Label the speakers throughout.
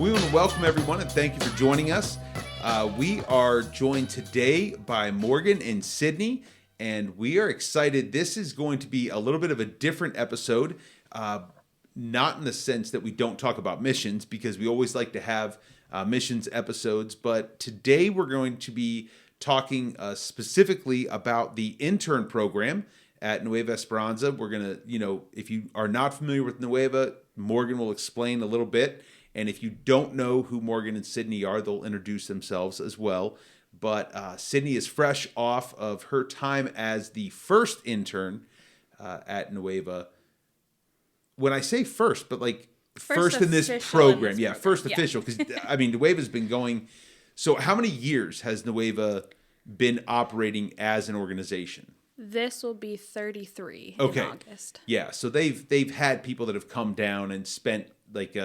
Speaker 1: We want to welcome everyone and thank you for joining us. We are joined today by Morgan and Sydney, and we are excited. This is going to be a little bit of a different episode, not in the sense that we don't talk about missions, because we always like to have missions episodes, but today we're going to be talking specifically about the intern program at Nueva Esperanza. We're going to, if you are not familiar with Nueva, Morgan will explain a little bit. And if you don't know who Morgan and Sydney are, they'll introduce themselves as well. But Sydney is fresh off of her time as the first intern at Nueva. When I say first, but like first in this program. Yeah, first official. Because, Nueva's been going. So how many years has Nueva been operating as an organization?
Speaker 2: This will be 33 in August.
Speaker 1: Yeah, so they've had people that have come down and spent like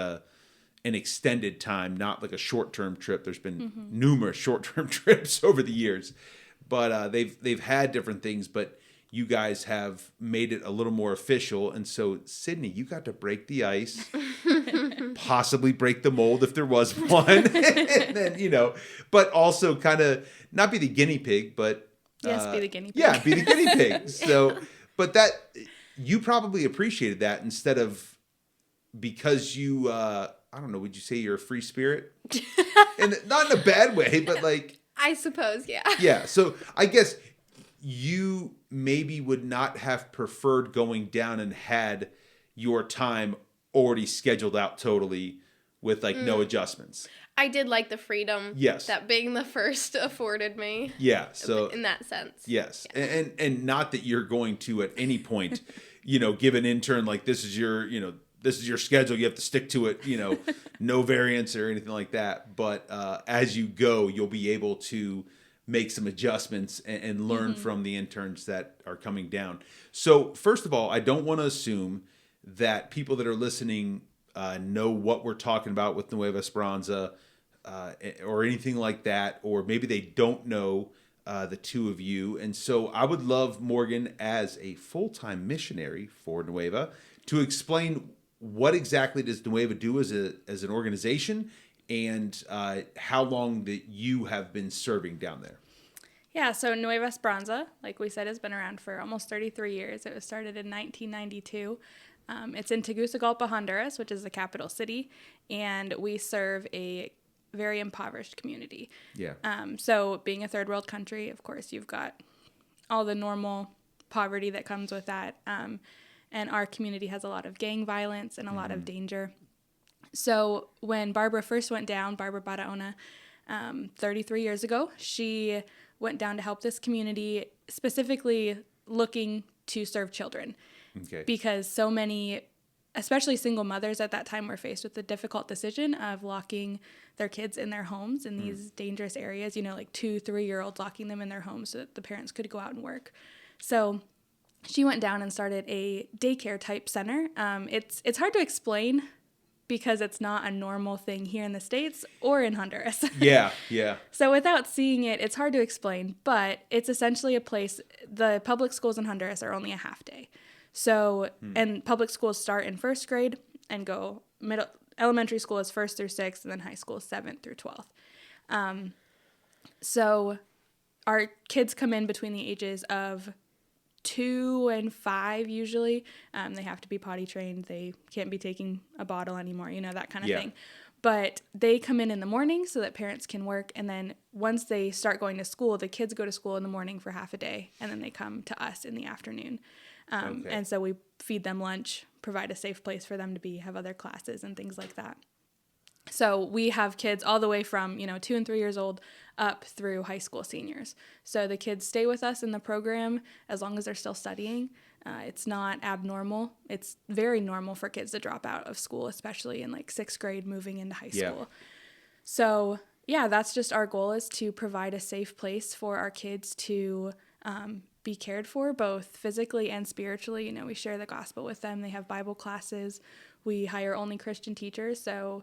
Speaker 1: an extended time, not like a short-term trip. There's been numerous short-term trips over the years, but they've had different things. But you guys have made it a little more official, and so Sydney, you got to break the ice, possibly break the mold if there was one, and then but also kind of not be the guinea pig, but
Speaker 2: be the guinea pig.
Speaker 1: Yeah, be the guinea pig. So, but that you probably appreciated that instead of because you. I don't know, would you say you're a free spirit? And not in a bad way, but like...
Speaker 3: I suppose, yeah.
Speaker 1: Yeah, so I guess you maybe would not have preferred going down and had your time already scheduled out totally with like no adjustments.
Speaker 3: I did like the freedom that being the first afforded me.
Speaker 1: Yeah, so...
Speaker 3: In that sense.
Speaker 1: Yes, yeah. And not that you're going to at any point, give an intern like this is your, this is your schedule. You have to stick to it, no variance or anything like that. But as you go, you'll be able to make some adjustments and learn from the interns that are coming down. So first of all, I don't want to assume that people that are listening know what we're talking about with Nueva Esperanza or anything like that, or maybe they don't know the two of you. And so I would love Morgan, as a full-time missionary for Nueva, to explain what exactly does Nueva do as an organization, and how long that you have been serving down there?
Speaker 2: Yeah, so Nueva Esperanza, like we said, has been around for almost 33 years. It was started in 1992. It's in Tegucigalpa, Honduras, which is the capital city, and we serve a very impoverished community.
Speaker 1: Yeah.
Speaker 2: So being a third world country, of course, you've got all the normal poverty that comes with that. And our community has a lot of gang violence and a lot of danger. So when Barbara first went down, Barbara Barahona, 33 years ago, she went down to help this community, specifically looking to serve children.
Speaker 1: Okay.
Speaker 2: Because so many, especially single mothers at that time, were faced with the difficult decision of locking their kids in their homes in these dangerous areas, like 2-3-year-olds locking them in their homes so that the parents could go out and work. So she went down and started a daycare type center. It's hard to explain because it's not a normal thing here in the States or in Honduras.
Speaker 1: Yeah.
Speaker 2: So without seeing it, it's hard to explain, but it's essentially a place. The public schools in Honduras are only a half day. So, and public schools start in first grade and go elementary school is 1st through 6th, and then high school is 7th through 12th. So our kids come in between the ages of 2 and 5 usually. They have to be potty trained. They can't be taking a bottle anymore, that kind of thing. But they come in the morning so that parents can work. And then once they start going to school, the kids go to school in the morning for half a day, and then they come to us in the afternoon. And so we feed them lunch, provide a safe place for them to be, have other classes and things like that. So we have kids all the way from, 2 and 3 years old up through high school seniors. So the kids stay with us in the program as long as they're still studying. It's not abnormal. It's very normal for kids to drop out of school, especially in like 6th grade moving into high school. So that's just our goal, is to provide a safe place for our kids to be cared for, both physically and spiritually. We share the gospel with them. They have Bible classes. We hire only Christian teachers, so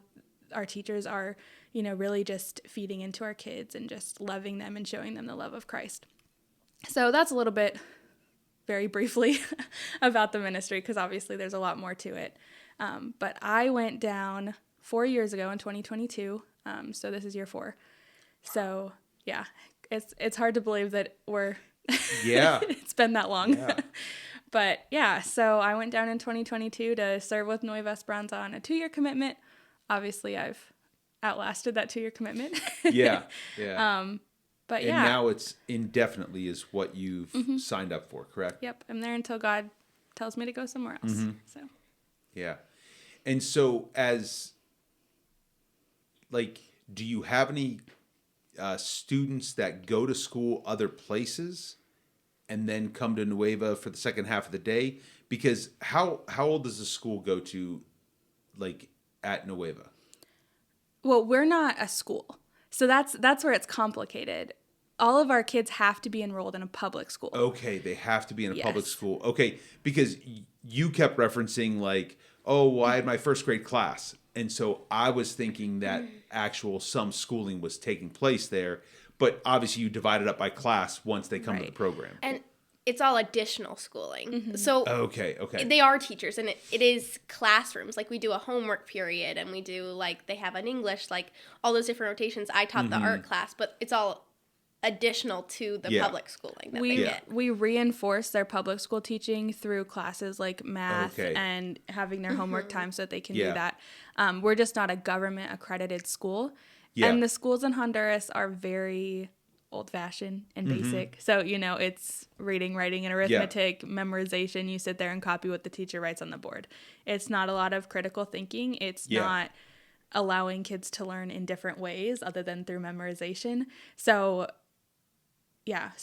Speaker 2: our teachers are, really just feeding into our kids and just loving them and showing them the love of Christ. So that's a little bit, very briefly, about the ministry, because obviously there's a lot more to it. But I went down 4 years ago in 2022. So this is year 4. So yeah, it's hard to believe that we're it's been that long. Yeah. But yeah, so I went down in 2022 to serve with Nueva Esperanza on a 2-year commitment. Obviously, I've outlasted that 2-year commitment.
Speaker 1: Yeah.
Speaker 2: But
Speaker 1: and now it's indefinitely is what you've signed up for, correct?
Speaker 2: Yep, I'm there until God tells me to go somewhere else. So.
Speaker 1: Yeah. And so do you have any students that go to school other places and then come to Nueva for the second half of the day? Because how old does the school go to, like, at Nueva?
Speaker 2: Well, we're not a school. So that's where it's complicated. All of our kids have to be enrolled in a public school.
Speaker 1: Okay, they have to be in a public school. Okay, because you kept referencing like, oh, well, I had my first grade class. And so I was thinking that some schooling was taking place there. But obviously you divide it up by class once they come to the program.
Speaker 3: And it's all additional schooling. So
Speaker 1: okay.
Speaker 3: They are teachers, and it is classrooms. Like, we do a homework period, and we do, like, they have an English, like, all those different rotations. I taught the art class, but it's all additional to the public schooling that they get.
Speaker 2: We reinforce their public school teaching through classes like math and having their homework time so that they can do that. We're just not a government accredited school. Yeah. And the schools in Honduras are very old-fashioned and basic. So, it's reading, writing, and arithmetic, memorization. You sit there and copy what the teacher writes on the board. It's not a lot of critical thinking. It's not allowing kids to learn in different ways other than through memorization. So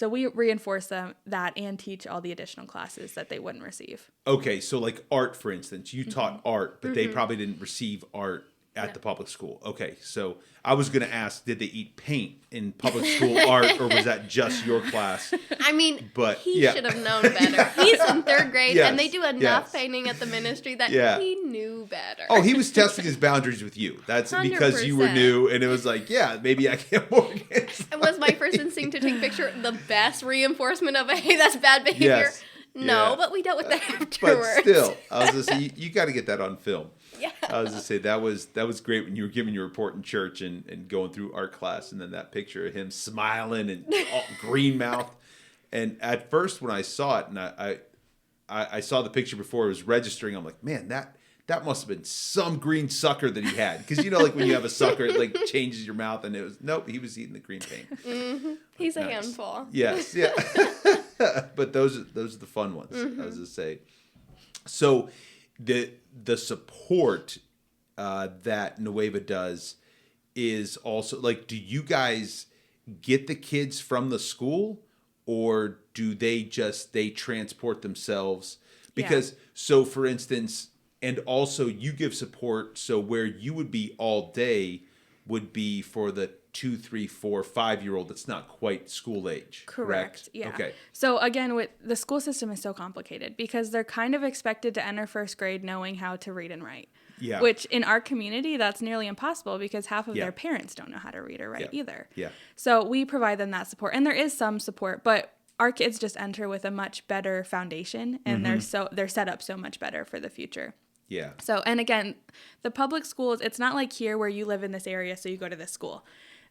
Speaker 2: we reinforce that and teach all the additional classes that they wouldn't receive.
Speaker 1: Okay, so like art, for instance, you taught art, but they probably didn't receive art at the public school. Okay, so I was going to ask, did they eat paint in public school art, or was that just your class?
Speaker 3: I mean, but he should have known better. He's in 3rd grade, and they do enough painting at the ministry that he knew better.
Speaker 1: Oh, he was testing his boundaries with you. That's 100%. Because you were new, and it was like, maybe I can't work against
Speaker 3: it. Was my first instinct to take a picture the best reinforcement of hey, that's bad behavior?
Speaker 1: Yes.
Speaker 3: No, but we dealt with that afterwards.
Speaker 1: But still, I was going to say, you got to get that on film. Yeah. I was going to say, that was great when you were giving your report in church and going through art class, and then that picture of him smiling and green mouth. And at first when I saw it, and I saw the picture before it was registering, I'm like, man, that must have been some green sucker that he had. Because, like when you have a sucker, it like changes your mouth, and it was, nope, he was eating the green paint.
Speaker 3: Mm-hmm. He's a handful.
Speaker 1: Yes, yeah. But those are the fun ones, I was going to say. So the support that Nueva does is also, like, do you guys get the kids from the school, or do they transport themselves? Because, so for instance, and also you give support, so where you would be all day would be for the 2, 3, 4, 5-year-old that's not quite school age. Correct?
Speaker 2: Yeah.
Speaker 1: Okay.
Speaker 2: So again, the school system is so complicated because they're kind of expected to enter 1st grade knowing how to read and write. Yeah. Which in our community, that's nearly impossible because half of their parents don't know how to read or write either. Yeah. So we provide them that support, and there is some support, but our kids just enter with a much better foundation, and they're set up so much better for the future. Yeah. So, and again, the public schools, it's not like here where you live in this area, so you go to this school.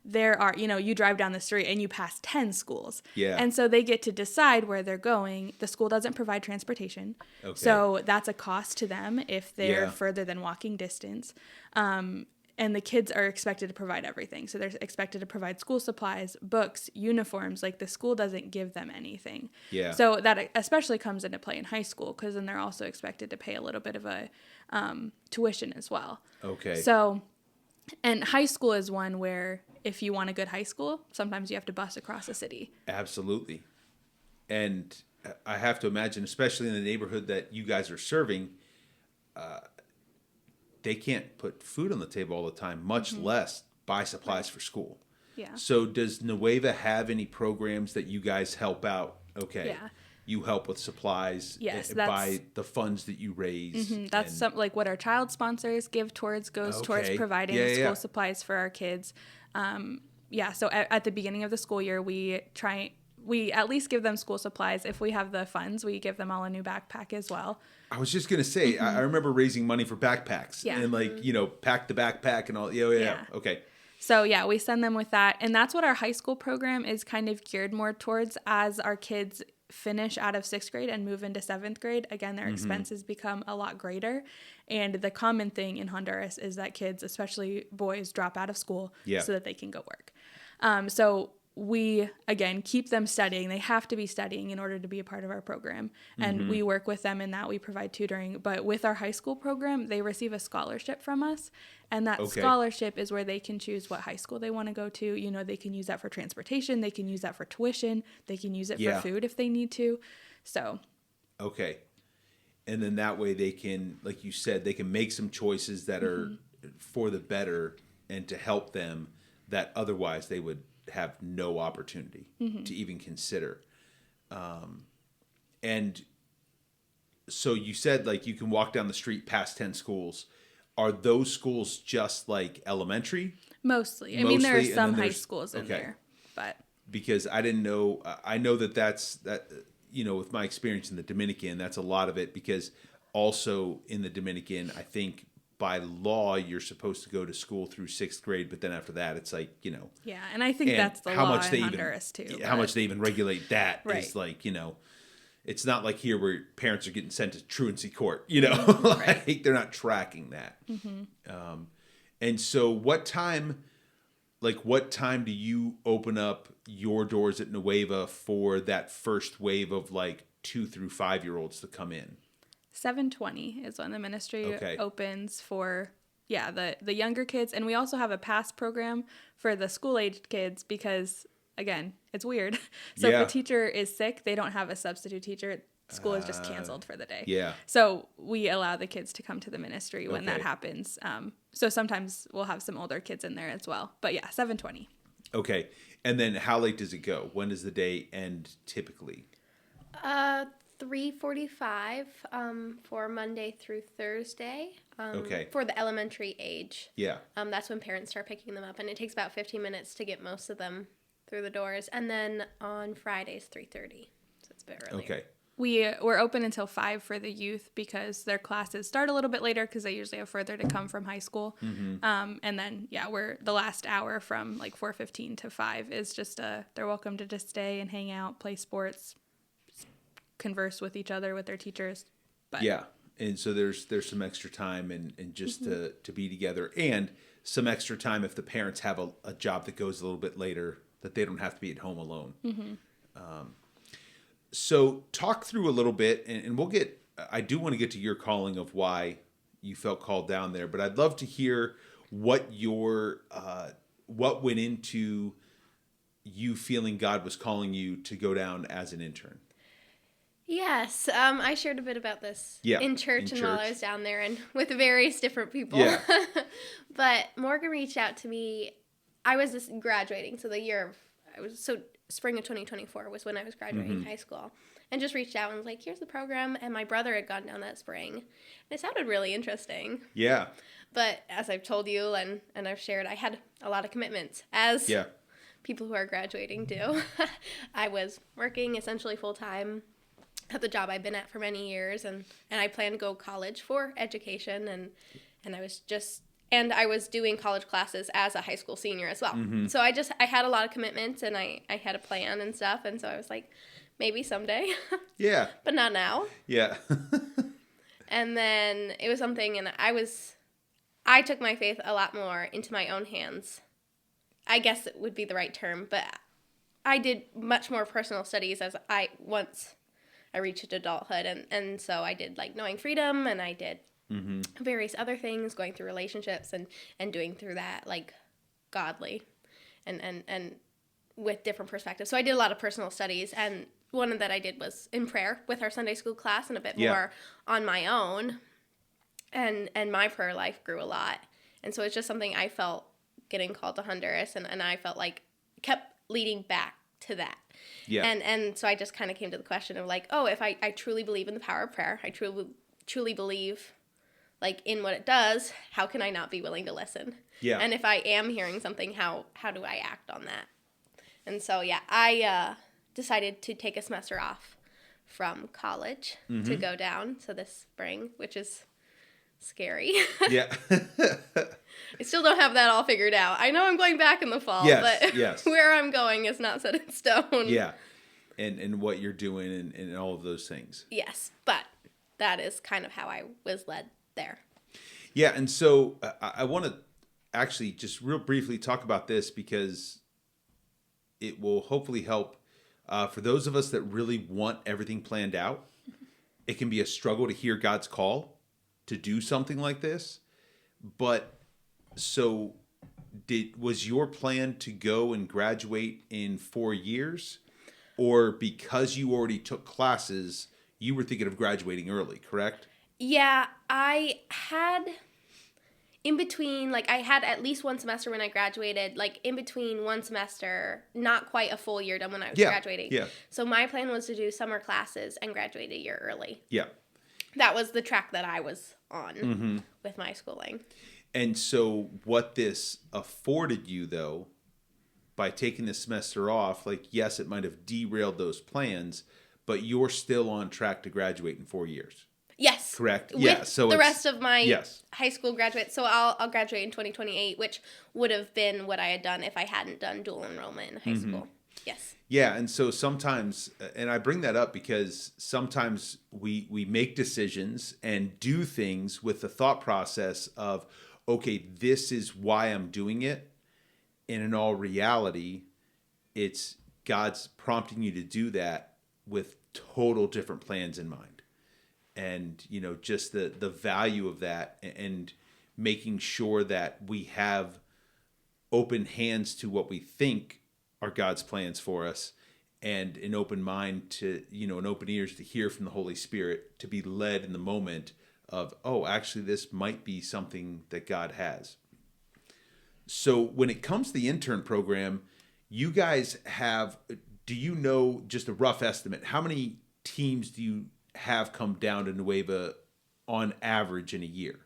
Speaker 2: There are, you drive down the street and you pass 10 schools. Yeah. And so they get to decide where they're going. The school doesn't provide transportation. Okay. So that's a cost to them if they're further than walking distance. And the kids are expected to provide everything. So they're expected to provide school supplies, books, uniforms. Like, the school doesn't give them anything. Yeah. So that especially comes into play in high school, because then they're also expected to pay a little bit of a tuition as well. Okay. So, and high school is one where if you want a good high school, sometimes you have to bus across a city. Absolutely.
Speaker 1: And I have to imagine, especially in the neighborhood that you guys are serving, they can't put food on the table all the time, much less buy supplies for school. Yeah. So does Nueva have any programs that you guys help out? Okay. Yeah. You help with supplies by the funds that you raise.
Speaker 2: That's like what our child sponsors give towards, goes towards providing school supplies for our kids. So at the beginning of the school year, we we at least give them school supplies. If we have the funds, we give them all a new backpack as well.
Speaker 1: I was just going to say, I remember raising money for backpacks and pack the backpack and all. Yeah. Okay.
Speaker 2: So yeah, we send them with that. And that's what our high school program is kind of geared more towards as our kids finish out of 6th grade and move into 7th grade. Again, their expenses become a lot greater. And the common thing in Honduras is that kids, especially boys, drop out of school so that they can go work. So we, again, keep them studying. They have to be studying in order to be a part of our program. And we work with them in that. We provide tutoring. But with our high school program, they receive a scholarship from us. And that scholarship is where they can choose what high school they want to go to. You know, they can use that for transportation. They can use that for tuition. They can use it for food if they need to. So. Okay.
Speaker 1: And then that way they can, like you said, they can make some choices that are for the better and to help them that otherwise they would have no opportunity to even consider. And so you said like you can walk down the street past 10 schools. Are those schools just like elementary?
Speaker 2: Mostly. I mean, there are some high schools in there, but
Speaker 1: because I didn't know, I know that with my experience in the Dominican, that's a lot of it, because also in the Dominican, I think by law, you're supposed to go to school through 6th grade, but then after that, it's like,
Speaker 2: Yeah, and I think that's the law in Honduras, too.
Speaker 1: How much they even regulate that is like, it's not like here where parents are getting sent to truancy court, like they're not tracking that. And so what time do you open up your doors at Nueva for that first wave of like 2 through 5-year-olds to come in?
Speaker 2: 7:20 is when the ministry opens for the younger kids, and we also have a pass program for the school-aged kids because again, it's weird. So if a teacher is sick, they don't have a substitute teacher. School is just canceled for the day.
Speaker 1: Yeah.
Speaker 2: So we allow the kids to come to the ministry when that happens. So sometimes we'll have some older kids in there as well. But 7:20.
Speaker 1: Okay. And then how late does it go? When does the day end typically?
Speaker 3: 3:45 for Monday through Thursday. For the elementary age.
Speaker 1: Yeah.
Speaker 3: That's when parents start picking them up, and it takes about 15 minutes to get most of them through the doors. And then on Fridays, 3:30. So it's a bit earlier.
Speaker 1: Okay.
Speaker 2: We're open until 5 for the youth because their classes start a little bit later because they usually have further to come from high school. And then, we're the last hour from like 4:15 to 5 is just they're welcome to just stay and hang out, play sports, converse with each other, with their teachers. But
Speaker 1: and so there's some extra time and just to be together, and some extra time if the parents have a job that goes a little bit later, that they don't have to be at home alone. So talk through a little bit, and I do want to get to your calling of why you felt called down there, but I'd love to hear what went into you feeling God was calling you to go down as an intern.
Speaker 3: Yes, I shared a bit about this in church while I was down there and with various different people. Yeah. But Morgan reached out to me. I was just graduating, so spring of 2024 was when I was graduating high school, and just reached out and was like, here's the program, and my brother had gone down that spring, and it sounded really interesting. Yeah. But as I've told you and I've shared, I had a lot of commitments, as people who are graduating do. I was working essentially full-time at the job I've been at for many years, and I planned to go to college for education, and I was doing college classes as a high school senior as well. So I had a lot of commitments, and I had a plan and stuff, and so I was like, maybe someday. Yeah. But not now. Yeah. And then it was something, and I took my faith a lot more into my own hands. I guess it would be the right term, but I did much more personal studies as I reached adulthood, and so I did like Knowing Freedom, and I did various other things, going through relationships and doing through that like godly and with different perspectives. So I did a lot of personal studies, and one that I did was in prayer with our Sunday school class, and a bit more on my own, and my prayer life grew a lot. And so it's just something I felt getting called to Honduras, and I felt like kept leading back to that. Yeah. And so I just kind of came to the question of like, if I truly believe in the power of prayer, I truly believe like in what it does, how can I not be willing to listen? Yeah. And if I am hearing something, how do I act on that? And so I decided to take a semester off from college to go down. So this spring, which is scary.
Speaker 1: Yeah.
Speaker 3: I still don't have that all figured out. I know I'm going back in the fall, but where I'm going is not set in stone.
Speaker 1: Yeah. And what you're doing and all of those things.
Speaker 3: Yes, but that is kind of how I was led there.
Speaker 1: Yeah, and so I want to actually just real briefly talk about this because it will hopefully help for those of us that really want everything planned out. It can be a struggle to hear God's call to do something like this. But so was your plan to go and graduate in 4 years? Or because you already took classes, you were thinking of graduating early, correct?
Speaker 3: Yeah, I had in between, I had at least one semester when I graduated, in between one semester, not quite a full year done when I was graduating.
Speaker 1: Yeah.
Speaker 3: So my plan was to do summer classes and graduate a year early.
Speaker 1: Yeah.
Speaker 3: That was the track that I was on with my schooling.
Speaker 1: And so what this afforded you, though, by taking the semester off, yes, it might have derailed those plans, but you're still on track to graduate in 4 years.
Speaker 3: Yes.
Speaker 1: Correct?
Speaker 3: With so the rest of my high school graduate. So I'll graduate in 2028, which would have been what I had done if I hadn't done dual enrollment in high school. Yes.
Speaker 1: Yeah, and so sometimes, and I bring that up because sometimes we make decisions and do things with the thought process of, okay, this is why I'm doing it. And in all reality, it's God's prompting you to do that with total different plans in mind. And, just the value of that and making sure that we have open hands to what we think are God's plans for us and an open mind to, and open ears to hear from the Holy Spirit, to be led in the moment of, oh, actually, this might be something that God has. So when it comes to the intern program, you guys have, do you know, just a rough estimate, how many teams do you have come down to Nueva on average in a year?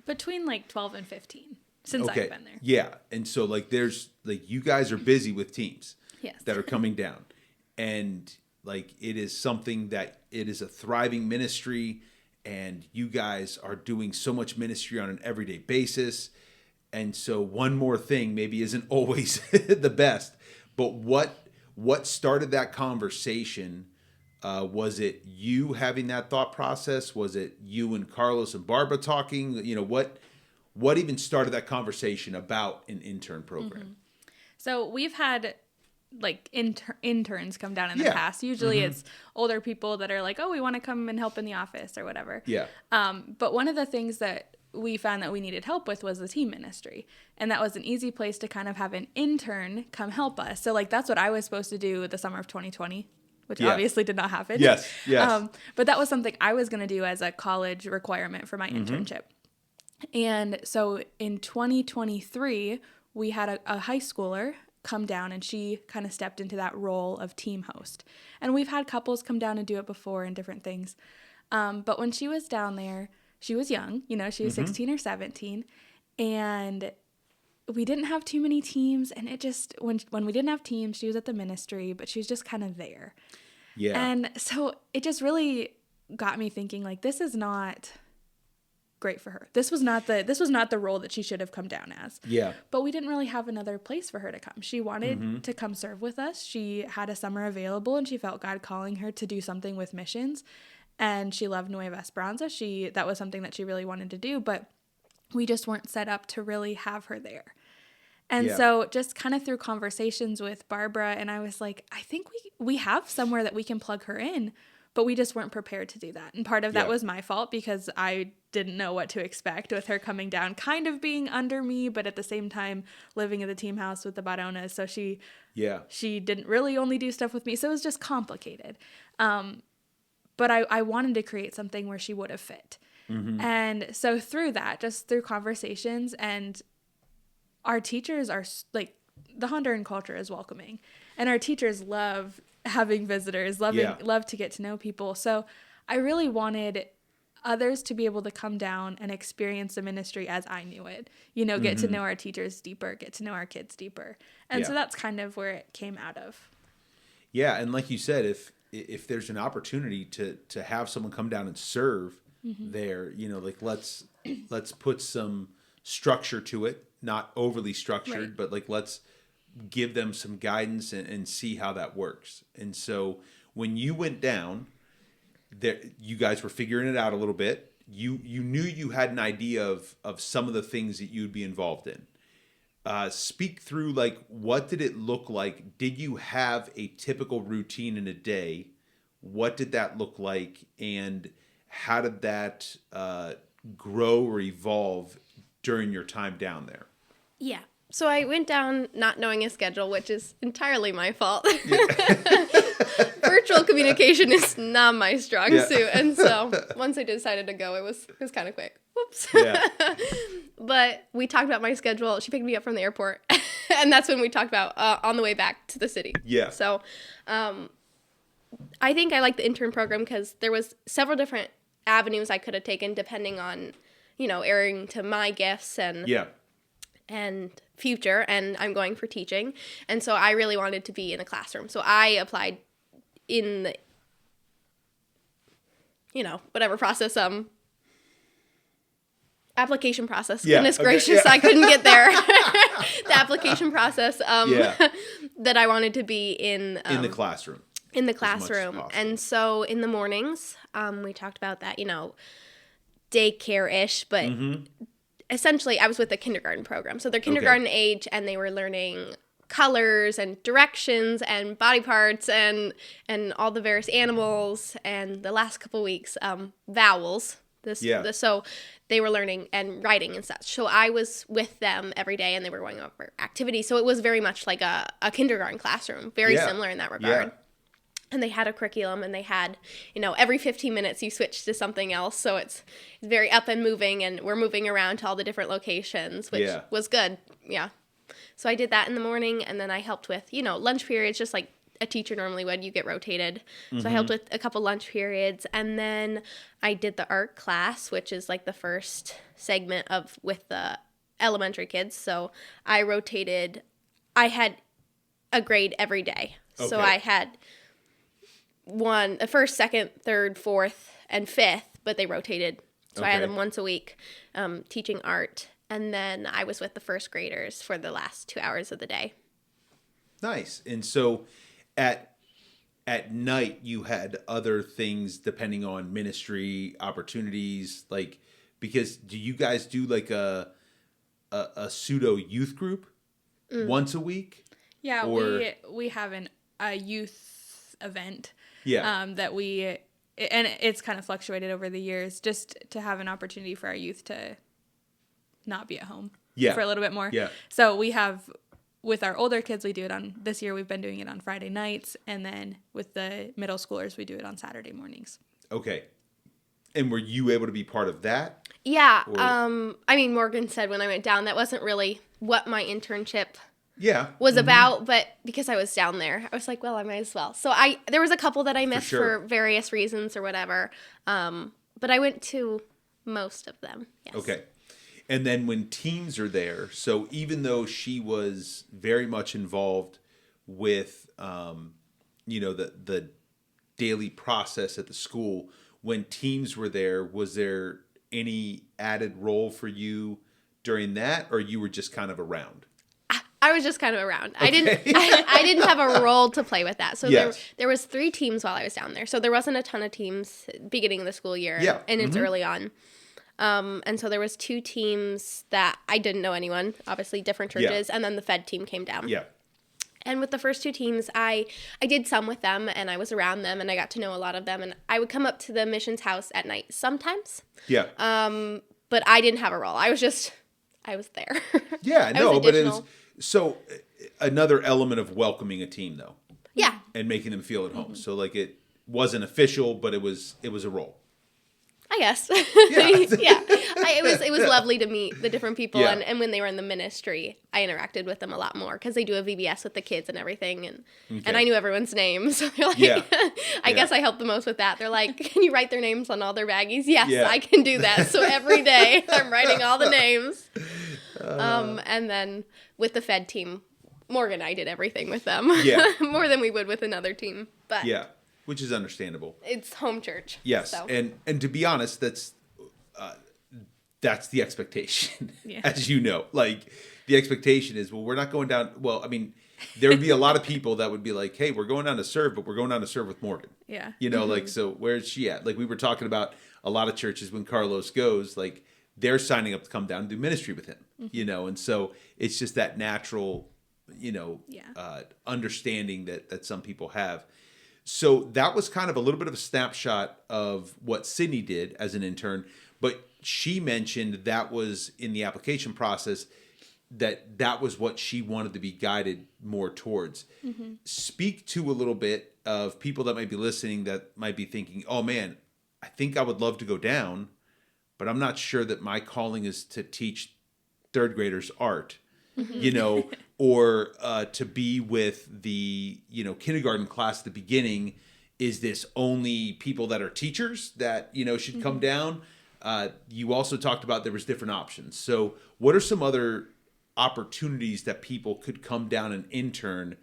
Speaker 2: Between 12 and 15 since I've been there.
Speaker 1: Yeah. And so there's you guys are busy with teams that are coming down. And it is something that it is a thriving ministry. And you guys are doing so much ministry on an everyday basis. And so one more thing maybe isn't always the best. But what started that conversation? Was it you having that thought process? Was it you and Carlos and Barbara talking? What even started that conversation about an intern program?
Speaker 2: So we've had interns come down in the past. Usually it's older people that are oh, we want to come and help in the office or whatever.
Speaker 1: Yeah.
Speaker 2: But one of the things that we found that we needed help with was the team ministry. And that was an easy place to kind of have an intern come help us. So that's what I was supposed to do the summer of 2020, which obviously did not happen.
Speaker 1: Yes.
Speaker 2: But that was something I was going to do as a college requirement for my internship. And so in 2023, we had a high schooler come down, and she kind of stepped into that role of team host. And we've had couples come down and do it before and different things. But when she was down there, she was young, she was 16 or 17, and we didn't have too many teams. And it just, when we didn't have teams, she was at the ministry, but she was just kind of there.
Speaker 1: Yeah.
Speaker 2: And so it just really got me thinking, this is not great for her. This was not the role that she should have come down as.
Speaker 1: Yeah.
Speaker 2: But we didn't really have another place for her to come. She wanted to come serve with us. She had a summer available, and she felt God calling her to do something with missions. And she loved Nueva Esperanza. that was something that she really wanted to do, but we just weren't set up to really have her there. And so just kind of through conversations with Barbara, and I was like, I think we have somewhere that we can plug her in, but we just weren't prepared to do that. And part of that was my fault because I didn't know what to expect with her coming down, kind of being under me, but at the same time living in the team house with the Baronas. So she didn't really only do stuff with me. So it was just complicated. But I wanted to create something where she would have fit. And so through that, just through conversations, and our teachers are the Honduran culture is welcoming, and our teachers love having visitors, love to get to know people. So I really wanted others to be able to come down and experience the ministry as I knew it. Get to know our teachers deeper, get to know our kids deeper. And so that's kind of where it came out of.
Speaker 1: Yeah, and like you said, if there's an opportunity to have someone come down and serve there, like let's put some structure to it, not overly structured,
Speaker 2: Right.
Speaker 1: but like let's give them some guidance and see how that works. And so when you went down there, you guys were figuring it out a little bit. You knew you had an idea of some of the things that you'd be involved in. Speak through, like, what did it look like? Did you have a typical routine in a day? What did that look like? And how did that grow or evolve during your time down there?
Speaker 3: Yeah. So I went down not knowing a schedule, which is entirely my fault. Virtual communication is not my strong suit. And so once I decided to go, it was kind of quick. Whoops.
Speaker 1: Yeah.
Speaker 3: But we talked about my schedule. She picked me up from the airport. And that's when we talked about on the way back to the city.
Speaker 1: Yeah.
Speaker 3: So I think I like the intern program because there was several different avenues I could have taken depending on, airing to my gifts and future, and I'm going for teaching. And so I really wanted to be in the classroom. So I applied in the, whatever process, application process.
Speaker 1: Yeah,
Speaker 3: Goodness
Speaker 1: okay,
Speaker 3: gracious,
Speaker 1: yeah.
Speaker 3: I couldn't get there. The application process that I wanted to be in
Speaker 1: the classroom.
Speaker 3: In the
Speaker 1: As much as
Speaker 3: classroom.
Speaker 1: possible.
Speaker 3: And so in the mornings, we talked about that, daycare-ish, but essentially I was with the kindergarten program. So they're kindergarten age, and they were learning colors and directions and body parts and all the various animals, and the last couple weeks, vowels. So they were learning and writing and such. So I was with them every day, and they were going over activities. So it was very much like a kindergarten classroom, very similar in that regard.
Speaker 1: Yeah.
Speaker 3: And they had a curriculum, and they had, every 15 minutes you switch to something else. So it's very up and moving, and we're moving around to all the different locations, which was good. Yeah. So I did that in the morning, and then I helped with, lunch periods, just like a teacher normally would. You get rotated. So I helped with a couple lunch periods, and then I did the art class, which is like the first segment with the elementary kids. So I rotated. I had a grade every day. Okay. So I had the first, second, third, fourth, and fifth, but they rotated. So I had them once a week teaching art. And then I was with the first graders for the last 2 hours of the day.
Speaker 1: Nice. And so at night you had other things depending on ministry opportunities, like, because do you guys do like a pseudo youth group once a week?
Speaker 2: Yeah, we have a youth event.
Speaker 1: Yeah.
Speaker 2: And it's kind of fluctuated over the years, just to have an opportunity for our youth to not be at home for a little bit more.
Speaker 1: Yeah.
Speaker 2: So we have, with our older kids, we do it this year we've been doing it on Friday nights, and then with the middle schoolers, we do it on Saturday mornings.
Speaker 1: Okay. And were you able to be part of that?
Speaker 3: Yeah. Morgan said when I went down, that wasn't really what my internship was about, but because I was down there, I was like, well, I might as well. So there was a couple that I missed for various reasons or whatever, but I went to most of them. Yes.
Speaker 1: Okay. And then when teams are there, so even though she was very much involved with, the daily process at the school, when teams were there, was there any added role for you during that, or you were just kind of around?
Speaker 3: I was just kind of around.
Speaker 1: Okay.
Speaker 3: I didn't have a role to play with that. So
Speaker 1: yes.
Speaker 3: there was 3 teams while I was down there. So there wasn't a ton of teams beginning of the school year.
Speaker 1: Yeah.
Speaker 3: And it's early on. And so there was 2 teams that I didn't know anyone, obviously different churches. And then the Fed team came down.
Speaker 1: Yeah.
Speaker 3: And with the first 2 teams, I did some with them, and I was around them, and I got to know a lot of them. And I would come up to the missions house at night sometimes.
Speaker 1: Yeah.
Speaker 3: But I didn't have a role. I was there.
Speaker 1: Yeah, no, but it was so another element of welcoming a team, though.
Speaker 3: Yeah.
Speaker 1: And making them feel at home. So like it wasn't official, but it was a role.
Speaker 3: I guess.
Speaker 1: Yeah.
Speaker 3: Yeah. It was lovely to meet the different people.
Speaker 1: Yeah.
Speaker 3: And when they were in the ministry, I interacted with them a lot more because they do a VBS with the kids and everything. And I knew everyone's names. So they're like,
Speaker 1: Yeah.
Speaker 3: I guess I helped the most with that. They're like, can you write their names on all their baggies? Yes,
Speaker 1: Yeah.
Speaker 3: I can do that. So every day I'm writing all the names. And then with the Fed team, Morgan and I did everything with them.
Speaker 1: Yeah.
Speaker 3: More than we would with another team. But
Speaker 1: Yeah, which is understandable.
Speaker 3: it's home church.
Speaker 1: Yes,
Speaker 3: So.
Speaker 1: and to be honest, that's the expectation,
Speaker 2: Yeah.
Speaker 1: as you know. Like, the expectation is, well, we're not going down. Well, I mean, there would be a lot of people that would be like, hey, we're going down to serve, but we're going down to serve with Morgan.
Speaker 2: Yeah.
Speaker 1: You know, like, so where's she at? Like, we were talking about a lot of churches when Carlos goes, like, they're signing up to come down and do ministry with him, you know, and so it's just that natural, you know, understanding that some people have. So that was kind of a little bit of a snapshot of what Sydney did as an intern, but she mentioned that was in the application process, that was what she wanted to be guided more towards. Speak to a little bit of people that might be listening that might be thinking, oh man, I think I would love to go down, but I'm not sure that my calling is to teach third graders art, you know, or to be with the, you know, kindergarten class at the beginning. Is this only people that are teachers that, you know, should come down? You also talked about there was different options. So what are some other opportunities that people could come down and intern,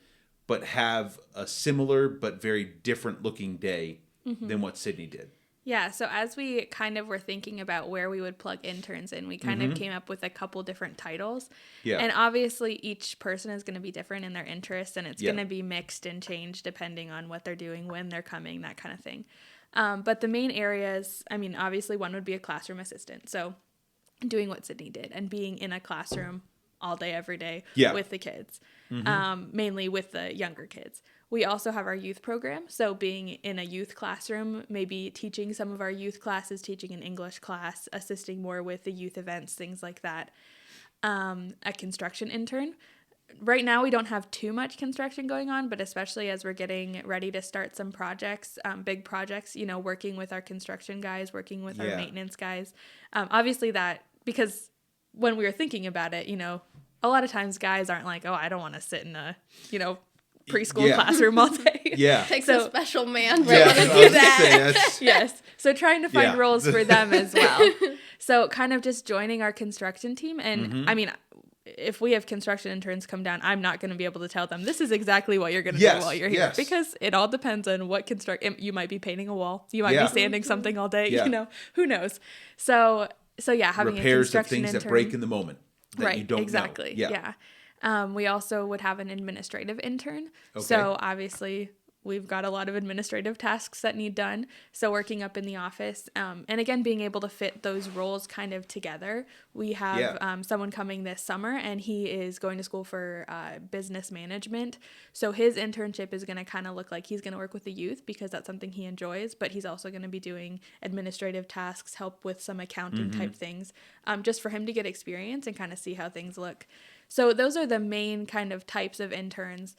Speaker 1: but have a similar but very different looking day than what Sydney did?
Speaker 2: Yeah, so as we kind of were thinking about where we would plug interns in, we kind of came up with a couple different titles.
Speaker 1: Yeah.
Speaker 2: And obviously each person is going to be different in their interests, and it's going to be mixed and changed depending on what they're doing, when they're coming, that kind of thing. But the main areas, I mean, obviously one would be a classroom assistant. So doing what Sydney did and being in a classroom all day, every day with the kids, mainly with the younger kids. We also have our youth program. So being in a youth classroom, maybe teaching some of our youth classes, teaching an English class, assisting more with the youth events, things like that. A construction intern. Right now we don't have too much construction going on, but especially as we're getting ready to start some projects, big projects, you know, working with our construction guys, working with our maintenance guys. Obviously that, because when we were thinking about it, you know, a lot of times guys aren't like, oh, I don't want to sit in a, you know, preschool classroom all day.
Speaker 3: Takes a special man to
Speaker 1: Yeah,
Speaker 3: want to
Speaker 1: I
Speaker 3: do
Speaker 1: was gonna
Speaker 3: that.
Speaker 1: say,
Speaker 2: Yes. So trying to find roles for them as well. So kind of just joining our construction team. And I mean, if we have construction interns come down, I'm not going to be able to tell them this is exactly what you're going to do while you're here, because it all depends on what you might be painting a wall. You might be sanding something all day, you know, who knows? So yeah, having
Speaker 1: repairs
Speaker 2: a construction
Speaker 1: of things
Speaker 2: intern,
Speaker 1: that break in the moment that you don't
Speaker 2: exactly.
Speaker 1: know.
Speaker 2: Yeah. We also would have an administrative intern. So obviously we've got a lot of administrative tasks that need done. So working up in the office, and again, being able to fit those roles kind of together. We have someone coming this summer, and he is going to school for business management. So his internship is going to kind of look like he's going to work with the youth because that's something he enjoys, but he's also going to be doing administrative tasks, help with some accounting type things, just for him to get experience and kind of see how things look. So those are the main kind of types of interns.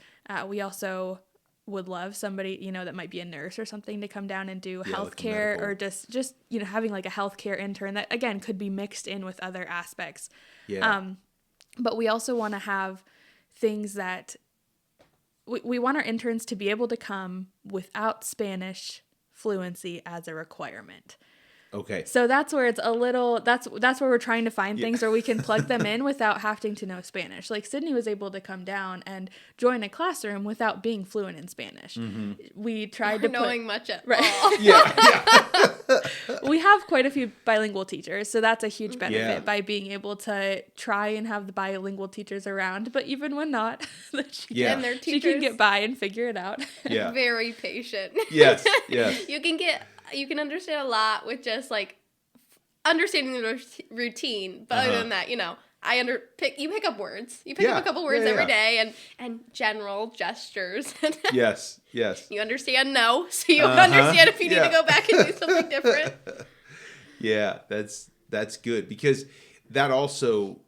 Speaker 2: We also would love somebody, you know, that might be a nurse or something to come down and do healthcare, or just, you know, having like a healthcare intern that again could be mixed in with other aspects. But we also want to have things that we want our interns to be able to come without Spanish fluency as a requirement.
Speaker 1: Okay.
Speaker 2: So that's where it's a little, that's where we're trying to find things where we can plug them in without having to know Spanish. Like Sydney was able to come down and join a classroom without being fluent in Spanish. We tried to
Speaker 3: knowing much at all.
Speaker 2: We have quite a few bilingual teachers, so that's a huge benefit by being able to try and have the bilingual teachers around. But even when not, she can get by and figure it out.
Speaker 3: Very patient.
Speaker 1: Yes.
Speaker 3: You can understand a lot with just like understanding the routine, but other than that, you know, you pick up words. You pick up a couple words every day, and general gestures.
Speaker 1: Yes.
Speaker 3: You understand no, so you understand if you need to go back and do something different.
Speaker 1: Yeah, that's good, because that also,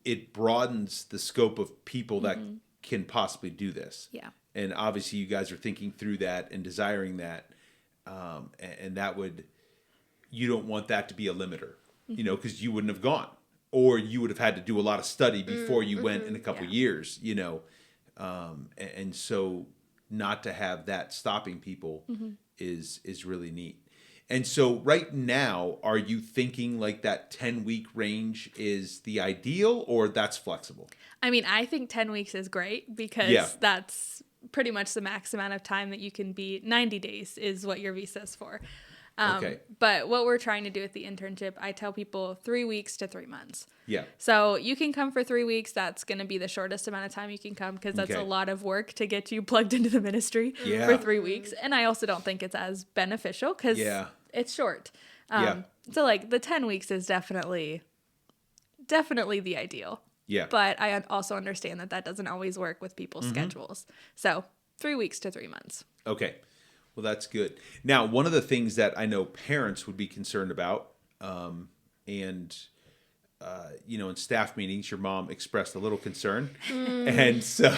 Speaker 1: it broadens the scope of people that can possibly do this.
Speaker 2: Yeah.
Speaker 1: And obviously you guys are thinking through that and desiring that. and that would, you don't want that to be a limiter, because you wouldn't have gone, or you would have had to do a lot of study before you went in a couple years, and so not to have that stopping people is really neat. And so right now, are you thinking like that 10-week range is the ideal, or that's flexible?
Speaker 2: I mean, I think 10 weeks is great because that's pretty much the max amount of time that you can be. 90 days is what your visa is for.
Speaker 1: Okay.
Speaker 2: But what we're trying to do with the internship, I tell people 3 weeks to 3 months.
Speaker 1: Yeah.
Speaker 2: So you can come for 3 weeks. That's going to be the shortest amount of time you can come because that's a lot of work to get you plugged into the ministry for 3 weeks. And I also don't think it's as beneficial because it's short. So like the 10 weeks is definitely the ideal.
Speaker 1: Yeah.
Speaker 2: But I also understand that doesn't always work with people's schedules. So 3 weeks to 3 months.
Speaker 1: Okay. Well, that's good. Now, one of the things that I know parents would be concerned about, in staff meetings, your mom expressed a little concern. And so,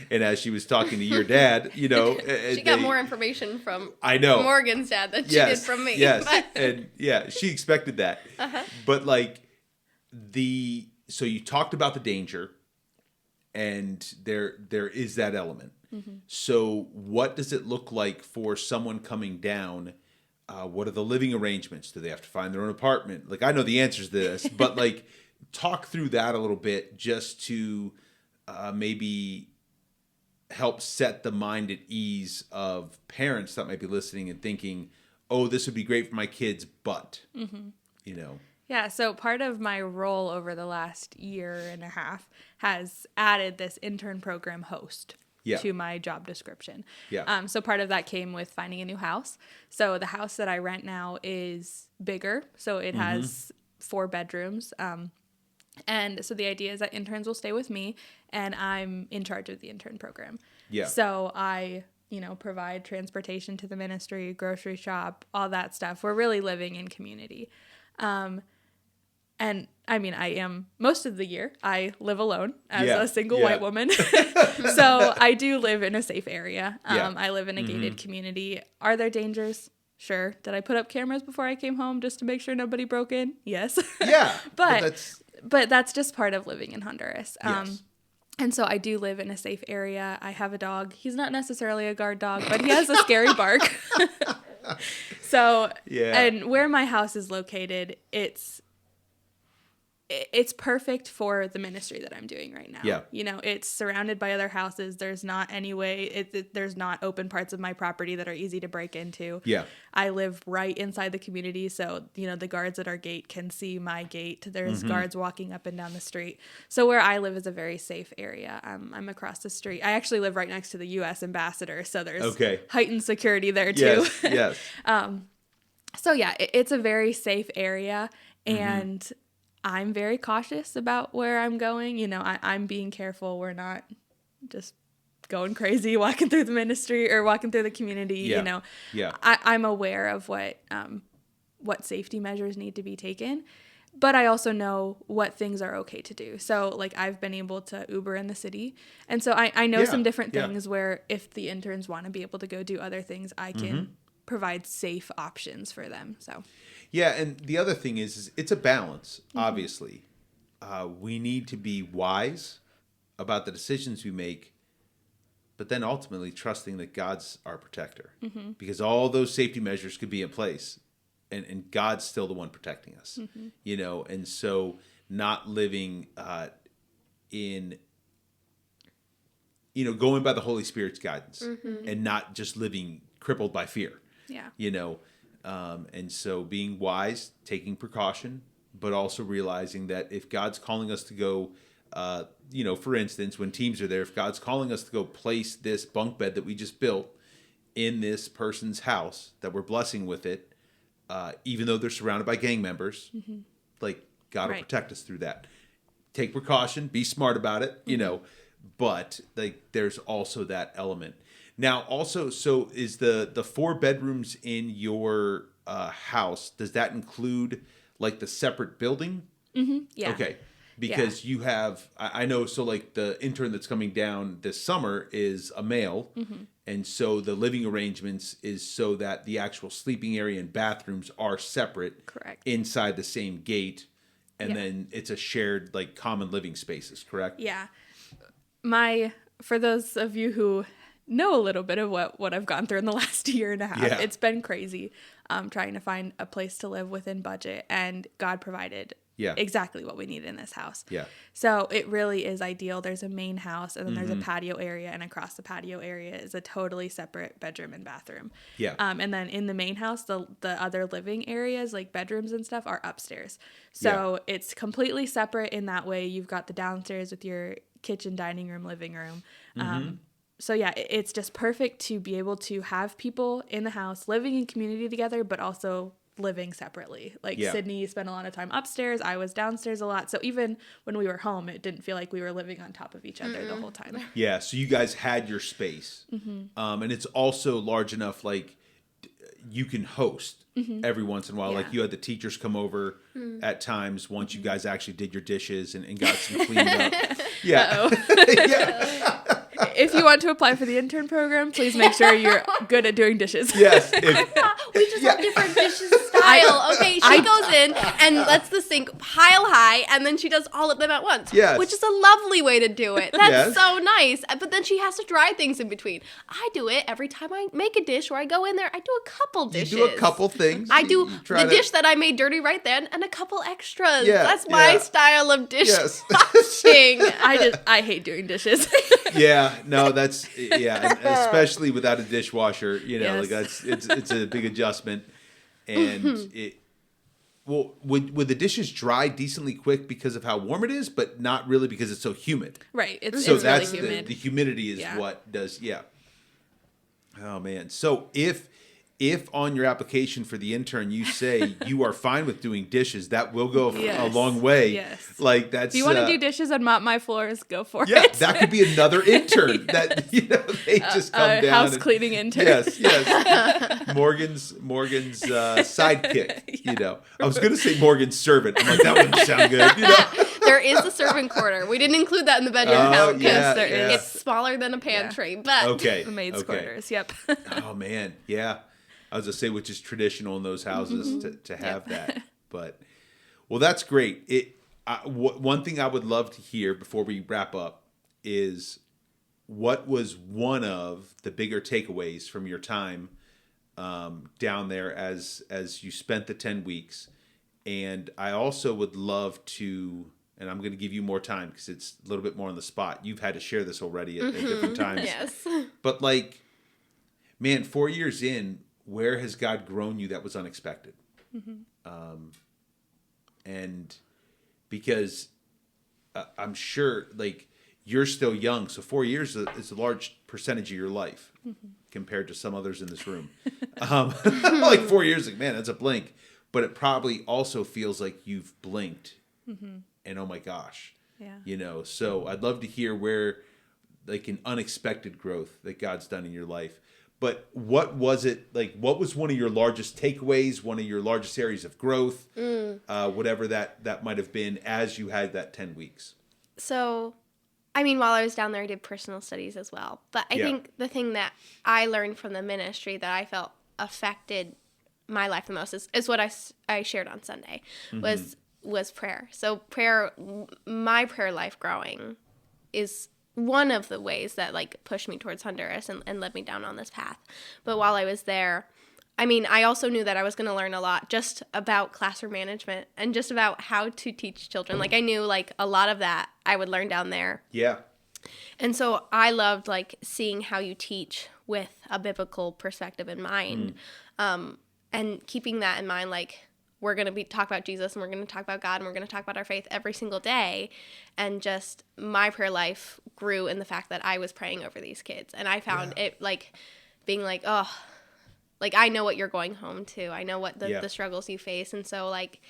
Speaker 1: and as she was talking to your dad,
Speaker 3: she got more information from Morgan's dad than she did from me.
Speaker 1: Yes. And she expected that. But so you talked about the danger, and there is that element. So what does it look like for someone coming down? What are the living arrangements? Do they have to find their own apartment? Like, I know the answers to this, but talk through that a little bit just to maybe help set the mind at ease of parents that might be listening and thinking, oh, this would be great for my kids, but,
Speaker 2: Yeah, so part of my role over the last year and a half has added this intern program host to my job description.
Speaker 1: Yeah.
Speaker 2: So part of that came with finding a new house. So the house that I rent now is bigger. So it has 4 bedrooms. And so the idea is that interns will stay with me, and I'm in charge of the intern program.
Speaker 1: Yeah.
Speaker 2: So I, provide transportation to the ministry, grocery shop, all that stuff. We're really living in community. And I mean, I am most of the year, I live alone as a single white woman. So I do live in a safe area. I live in a gated community. Are there dangers? Sure. Did I put up cameras before I came home just to make sure nobody broke in? Yes.
Speaker 1: Yeah.
Speaker 2: But that's just part of living in Honduras.
Speaker 1: Yes.
Speaker 2: And so I do live in a safe area. I have a dog. He's not necessarily a guard dog, but he has a scary bark. So, and where my house is located, it's perfect for the ministry that I'm doing right now.
Speaker 1: Yeah.
Speaker 2: It's surrounded by other houses. There's not any way, there's not open parts of my property that are easy to break into.
Speaker 1: Yeah.
Speaker 2: I live right inside the community. So, the guards at our gate can see my gate. There's guards walking up and down the street. So where I live is a very safe area. I'm across the street. I actually live right next to the U.S. ambassador. So there's heightened security there too.
Speaker 1: Yes.
Speaker 2: So yeah, it's a very safe area. And I'm very cautious about where I'm going. I'm being careful. We're not just going crazy walking through the ministry or walking through the community. I'm aware of what safety measures need to be taken, but I also know what things are okay to do. So I've been able to Uber in the city. And so I know some different things where if the interns want to be able to go do other things, I can provide safe options for them. So.
Speaker 1: Yeah, and the other thing is it's a balance, obviously. We need to be wise about the decisions we make, but then ultimately trusting that God's our protector. Because all those safety measures could be in place, and God's still the one protecting us. And so not living in, going by the Holy Spirit's guidance and not just living crippled by fear.
Speaker 2: Yeah.
Speaker 1: And so being wise, taking precaution, but also realizing that if God's calling us to go, for instance, when teams are there, if God's calling us to go place this bunk bed that we just built in this person's house that we're blessing with it, even though they're surrounded by gang members, God will protect us through that. Take precaution, be smart about it, but there's also that element. Now, also, so is the 4 bedrooms in your house, does that include the separate building?
Speaker 2: Yeah.
Speaker 1: Okay. because you have, I know, so like the intern that's coming down this summer is a male. And so the living arrangements is so that the actual sleeping area and bathrooms are separate.
Speaker 2: Correct.
Speaker 1: Inside the same gate. And then it's a shared, like, common living spaces, correct?
Speaker 2: Yeah. For those of you who know a little bit of what I've gone through in the last year and a half, it's been crazy trying to find a place to live within budget, and God provided exactly what we need in this house.
Speaker 1: Yeah.
Speaker 2: So it really is ideal. There's a main house, and then there's a patio area, and across the patio area is a totally separate bedroom and bathroom.
Speaker 1: Yeah.
Speaker 2: And then in the main house, the other living areas, like bedrooms and stuff, are upstairs. So it's completely separate in that way. You've got the downstairs with your kitchen, dining room, living room. So yeah, it's just perfect to be able to have people in the house living in community together, but also living separately. Like Sydney spent a lot of time upstairs. I was downstairs a lot. So even when we were home, it didn't feel like we were living on top of each other the whole time.
Speaker 1: Yeah. So you guys had your space. And it's also large enough, like, you can host every once in a while. Like, you had the teachers come over at times once you guys actually did your dishes and got some cleaned up. Yeah.
Speaker 2: If you want to apply for the intern program, please make sure you're good at doing dishes.
Speaker 1: Yes.
Speaker 3: We just have different dishes style. Okay, she goes in and lets the sink pile high, and then she does all of them at once.
Speaker 1: Yes.
Speaker 3: Which is a lovely way to do it. That's so nice. But then she has to dry things in between. I do it every time I make a dish or I go in there. I do a couple dishes.
Speaker 1: You do a couple things.
Speaker 3: I do the dish that I made dirty right then and a couple extras. That's my style of dish washing.
Speaker 2: I hate doing dishes.
Speaker 1: No, that's and especially without a dishwasher, like it's a big adjustment. And would the dishes dry decently quick because of how warm it is, but not really because it's so humid.
Speaker 2: Right. It's
Speaker 1: that's
Speaker 2: really humid.
Speaker 1: The humidity is what does Oh man. So if on your application for the intern you say you are fine with doing dishes, that will go a long way.
Speaker 2: Yes.
Speaker 1: Like that's.
Speaker 2: If you want to do dishes and mop my floors, go for it.
Speaker 1: Yeah, that could be another intern that they just come down.
Speaker 2: House cleaning intern.
Speaker 1: Yes. Morgan's sidekick. I was going to say Morgan's servant. I'm like, that wouldn't sound good.
Speaker 3: There is a servant quarter. We didn't include that in the bedroom count because
Speaker 2: there is.
Speaker 3: It's smaller than a pantry, but
Speaker 2: the maid's quarters. Yep.
Speaker 1: Oh man, yeah. I was going to say, which is traditional in those houses to have that. But, well, that's great. One thing I would love to hear before we wrap up is what was one of the bigger takeaways from your time down there as you spent the 10 weeks. And I also would love to, and I'm going to give you more time because it's a little bit more on the spot. You've had to share this already at different times.
Speaker 3: Yes.
Speaker 1: But like, man, 4 years in, where has God grown you that was unexpected? And because I'm sure, like, you're still young, so 4 years is a large percentage of your life compared to some others in this room. Like 4 years, like, man, that's a blink. But it probably also feels like you've blinked, and oh my gosh, So I'd love to hear where, like, an unexpected growth that God's done in your life. But what was it, like, what was one of your largest takeaways, one of your largest areas of growth, whatever that might have been as you had that 10 weeks?
Speaker 3: So, I mean, while I was down there, I did personal studies as well. But I think the thing that I learned from the ministry that I felt affected my life the most is what I shared on Sunday was prayer. So my prayer life growing is one of the ways that, like, pushed me towards Honduras and led me down on this path. But while I was there, I mean, I also knew that I was going to learn a lot just about classroom management and just about how to teach children. Like, I knew, like, a lot of that I would learn down there.
Speaker 1: Yeah. And
Speaker 3: so I loved, like, seeing how you teach with a biblical perspective in mind. And keeping that in mind, like, we're going to talk about Jesus and we're going to talk about God and we're going to talk about our faith every single day. And just my prayer life grew in the fact that I was praying over these kids. And I found it, like, being like, oh, like, I know what you're going home to. I know what the struggles you face. And so, like,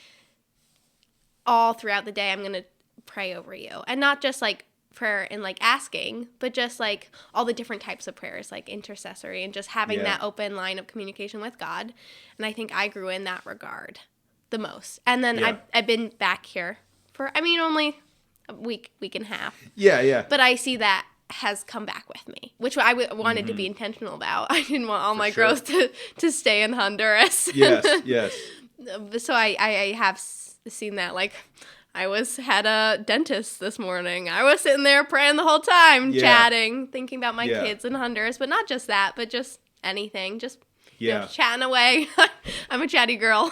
Speaker 3: all throughout the day, I'm going to pray over you. And not just, like, prayer and, like, asking, but just, like, all the different types of prayers, like intercessory and just having that open line of communication with God. And I think I grew in that regard the most. And then I've been back here for, I mean, only week and a half.
Speaker 1: Yeah.
Speaker 3: But I see that has come back with me, which I wanted to be intentional about. I didn't want all my growth to stay in Honduras.
Speaker 1: Yes.
Speaker 3: So I have seen that. Like, I had a dentist this morning. I was sitting there praying the whole time, chatting, thinking about my kids in Honduras. But not just that, but just anything. Just chatting away. I'm a chatty girl.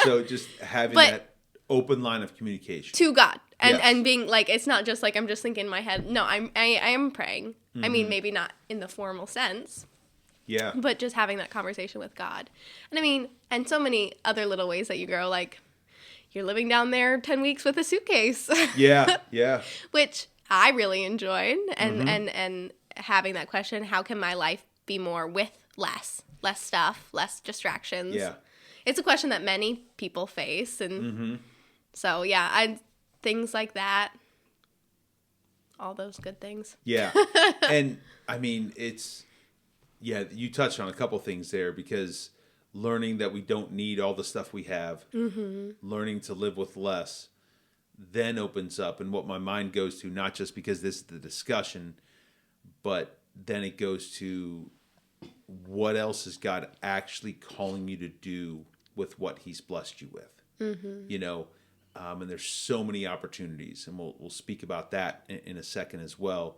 Speaker 1: So just having that open line of communication.
Speaker 3: To God. And being like, it's not just like I'm just thinking in my head. No, I am praying. I mean, maybe not in the formal sense.
Speaker 1: Yeah.
Speaker 3: But just having that conversation with God. And I mean, and so many other little ways that you grow, like, you're living down there 10 weeks with a suitcase.
Speaker 1: Yeah.
Speaker 3: Which I really enjoyed. And having that question, how can my life be more with less stuff, less distractions?
Speaker 1: Yeah.
Speaker 3: It's a question that many people face. And so, things like that. All those good things.
Speaker 1: Yeah. And I mean, you touched on a couple things there, because learning that we don't need all the stuff we have, learning to live with less, then opens up. And what my mind goes to, not just because this is the discussion, but then it goes to what else is God actually calling you to do with what he's blessed you with. And there's so many opportunities, and we'll speak about that in a second as well.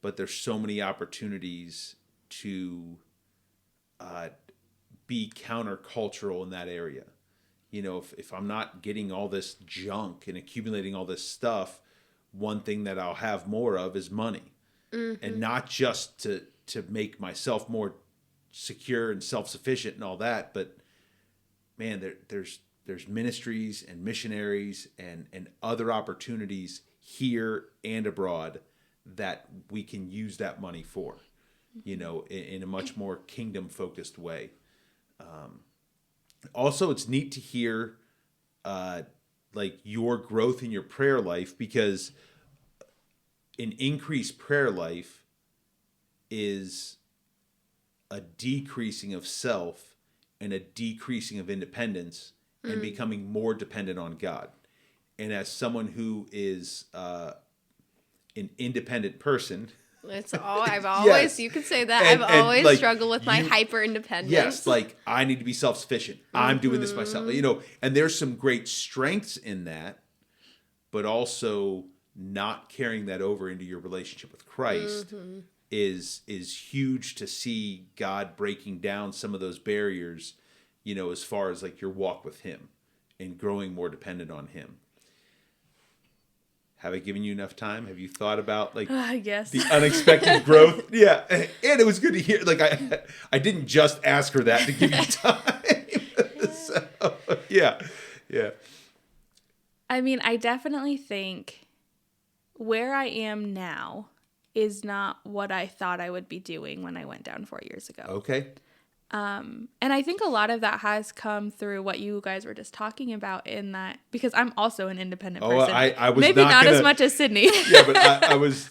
Speaker 1: But there's so many opportunities to be countercultural in that area. If I'm not getting all this junk and accumulating all this stuff, one thing that I'll have more of is money. And not just to make myself more secure and self-sufficient and all that, but man, there's ministries and missionaries and other opportunities here and abroad that we can use that money for, in a much more kingdom-focused way. Also, it's neat to hear like your growth in your prayer life, because an increased prayer life is a decreasing of self and a decreasing of independence and becoming more dependent on God. And as someone who is an independent person,
Speaker 3: I've always, you could say that. I've always struggled with my hyper independence.
Speaker 1: Yes, like I need to be self-sufficient. I'm doing this myself. And there's some great strengths in that, but also not carrying that over into your relationship with Christ is huge to see God breaking down some of those barriers, as far as like your walk with him and growing more dependent on him. Have I given you enough time? Have you thought about like the unexpected growth? Yeah. And it was good to hear. Like I didn't just ask her that to give you time. So, yeah.
Speaker 2: I mean, I definitely think where I am now is not what I thought I would be doing when I went down 4 years ago.
Speaker 1: Okay.
Speaker 2: And I think a lot of that has come through what you guys were just talking about, in that, because I'm also an independent person.
Speaker 1: I was
Speaker 2: maybe not as much as Sydney.
Speaker 1: Yeah, but I was.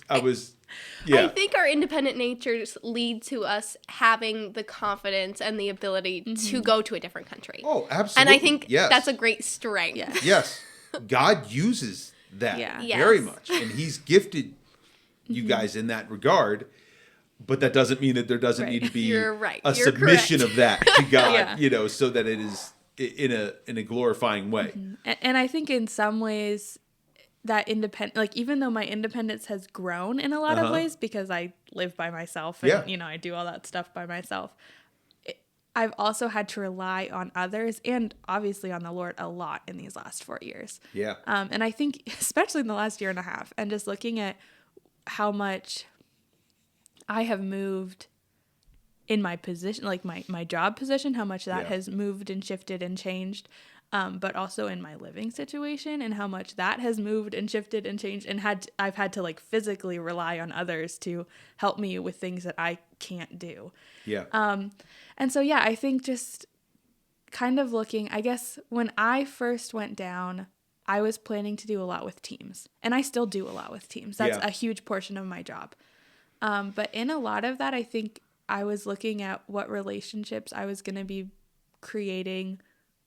Speaker 1: Yeah.
Speaker 3: I think our independent natures lead to us having the confidence and the ability to go to a different country.
Speaker 1: Oh, absolutely.
Speaker 3: And I think that's a great strength.
Speaker 2: Yeah.
Speaker 1: Yes. God uses that very much. And he's gifted you guys in that regard. But that doesn't mean that there doesn't need to be a submission of that to God, so that it is in a glorifying way.
Speaker 2: And I think in some ways that like even though my independence has grown in a lot of ways, because I live by myself and, I do all that stuff by myself, I've also had to rely on others and obviously on the Lord a lot in these last 4 years.
Speaker 1: Yeah.
Speaker 2: And I think especially in the last year and a half, and just looking at how much I have moved in my position, like my job position, how much that has moved and shifted and changed, but also in my living situation and how much that has moved and shifted and changed, and I've had to like physically rely on others to help me with things that I can't do.
Speaker 1: Yeah.
Speaker 2: And so, I think just kind of looking, I guess when I first went down, I was planning to do a lot with teams, and I still do a lot with teams. That's a huge portion of my job. But in a lot of that, I think I was looking at what relationships I was going to be creating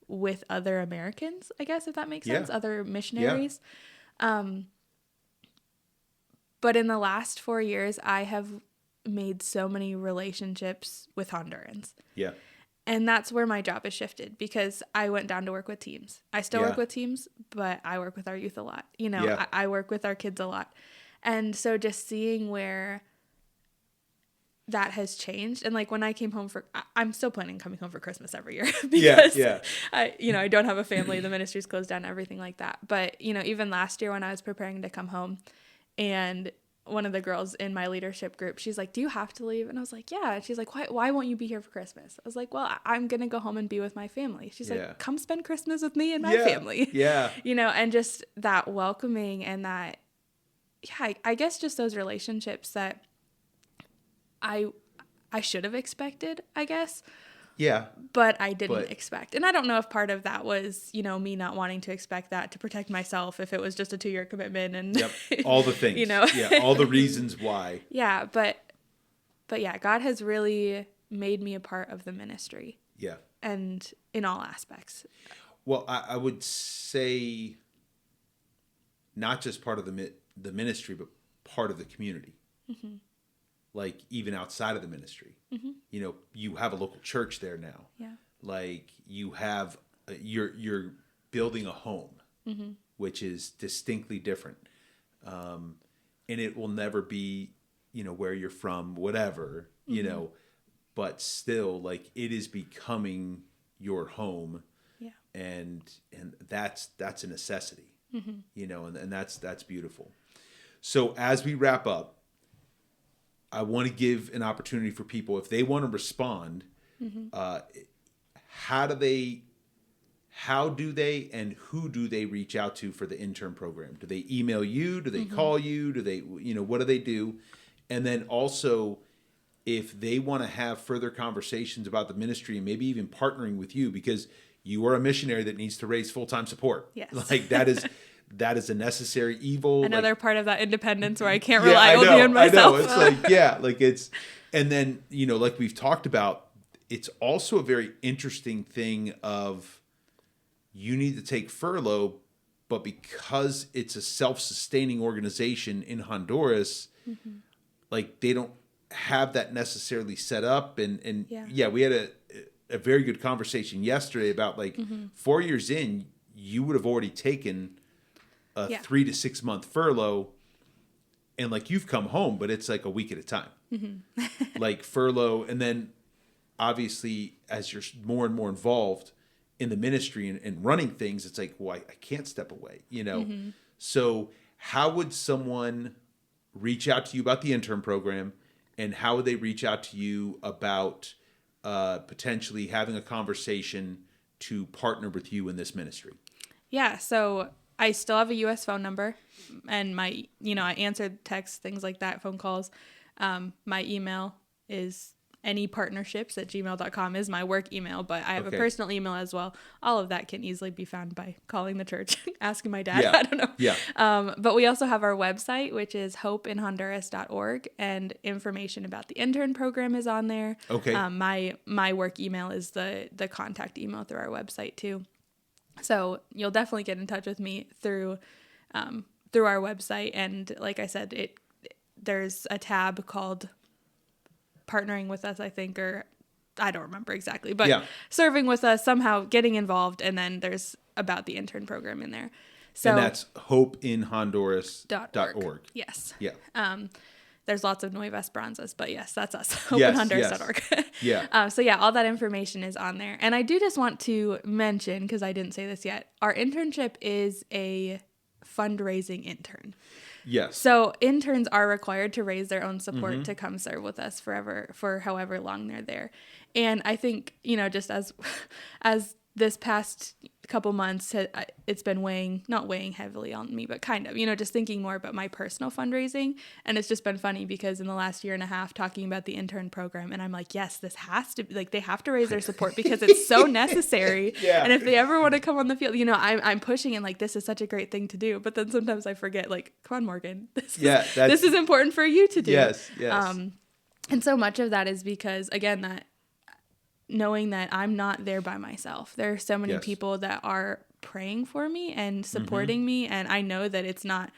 Speaker 2: with other Americans, I guess, if that makes sense, other missionaries. But in the last 4 years, I have made so many relationships with Hondurans.
Speaker 1: Yeah.
Speaker 2: And that's where my job has shifted, because I went down to work with teams. I still work with teams, but I work with our youth a lot. You know, I work with our kids a lot. And so just seeing where that has changed. And like when I came home I'm still planning on coming home for Christmas every year because I don't have a family, the ministry's closed down, everything like that. But, you know, even last year when I was preparing to come home, and one of the girls in my leadership group, she's like, do you have to leave? And I was like, yeah. And she's like, why won't you be here for Christmas? I was like, well, I'm going to go home and be with my family. She's like, come spend Christmas with me and my family.
Speaker 1: Yeah.
Speaker 2: You know, and just that welcoming and that, I guess just those relationships that I should have expected, I guess.
Speaker 1: Yeah.
Speaker 2: But I didn't expect. And I don't know if part of that was, you know, me not wanting to expect that to protect myself, if it was just a 2-year commitment and
Speaker 1: all the things.
Speaker 2: You know.
Speaker 1: All the reasons why.
Speaker 2: Yeah, but yeah, God has really made me a part of the ministry.
Speaker 1: Yeah.
Speaker 2: And in all aspects.
Speaker 1: Well, I would say not just part of the ministry, but part of the community. Mm-hmm. Like even outside of the ministry, you know, you have a local church there now.
Speaker 2: Yeah.
Speaker 1: Like you have, you're building a home, which is distinctly different. And it will never be, you know, where you're from, whatever, you know, but still like it is becoming your home.
Speaker 2: Yeah.
Speaker 1: And that's a necessity, you know, and that's beautiful. So as we wrap up, I want to give an opportunity for people, if they want to respond, how do they and who do they reach out to for the intern program? Do they email you? Do they call you? Do they, you know, what do they do? And then also, if they want to have further conversations about the ministry and maybe even partnering with you, because you are a missionary that needs to raise full-time support.
Speaker 2: Yes.
Speaker 1: Like that is a necessary evil.
Speaker 2: Another part of that independence where I can't rely only on myself.
Speaker 1: I know. It's like, and then, you know, like we've talked about, it's also a very interesting thing of you need to take furlough, but because it's a self-sustaining organization in Honduras, like they don't have that necessarily set up. And we had a very good conversation yesterday about like 4 years in, you would have already taken a 3 to 6 month furlough, and like you've come home, but it's like a week at a time, like furlough. And then obviously as you're more and more involved in the ministry and running things, it's like, well, I can't step away, you know? So how would someone reach out to you about the intern program, and how would they reach out to you about potentially having a conversation to partner with you in this ministry?
Speaker 2: Yeah. So I still have a U.S. phone number, and I answered texts, things like that, phone calls. My email is anypartnerships@gmail.com is my work email, but I have a personal email as well. All of that can easily be found by calling the church, asking my dad. I don't know.
Speaker 1: Yeah.
Speaker 2: But we also have our website, which is hopeinhonduras.org, and information about the intern program is on there.
Speaker 1: Okay.
Speaker 2: My work email is the contact email through our website too. So you'll definitely get in touch with me through our website. And like I said, there's a tab called Partnering with Us, I think, or I don't remember exactly, but serving with us, somehow getting involved. And then there's about the intern program in there. So,
Speaker 1: and that's hopeinhonduras.org.
Speaker 2: Yes.
Speaker 1: Yeah.
Speaker 2: There's lots of Nueva Esperanzas, but yes, that's us. Hopeinhonduras.org.
Speaker 1: Yeah.
Speaker 2: So all that information is on there. And I do just want to mention, because I didn't say this yet, our internship is a fundraising intern.
Speaker 1: Yes.
Speaker 2: So interns are required to raise their own support to come serve with us for however long they're there. And I think, you know, just as this past couple months, it's been not weighing heavily on me, but kind of, you know, just thinking more about my personal fundraising. And it's just been funny because in the last year and a half talking about the intern program, and I'm like, yes, this has to be, like, they have to raise their support because it's so necessary.
Speaker 1: Yeah.
Speaker 2: And if they ever want to come on the field, you know, I'm pushing and like, this is such a great thing to do. But then sometimes I forget, like, come on, Morgan, this is important for you to do.
Speaker 1: Yes.
Speaker 2: And so much of that is because, again, that knowing that I'm not there by myself. There are so many people that are praying for me and supporting me, and I know that it's not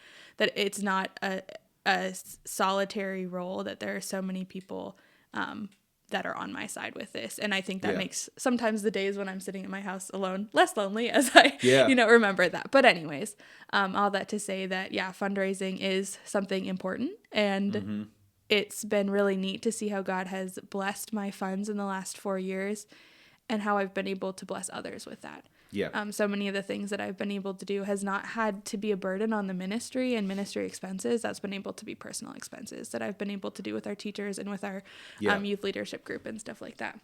Speaker 2: a solitary role, that there are so many people that are on my side with this. And I think that makes sometimes the days when I'm sitting in my house alone less lonely, as I, remember that. But anyways, all that to say that, fundraising is something important. And it's been really neat to see how God has blessed my funds in the last 4 years and how I've been able to bless others with that.
Speaker 1: Yeah.
Speaker 2: So many of the things that I've been able to do has not had to be a burden on the ministry and ministry expenses. That's been able to be personal expenses that I've been able to do with our teachers and with our youth leadership group and stuff like that.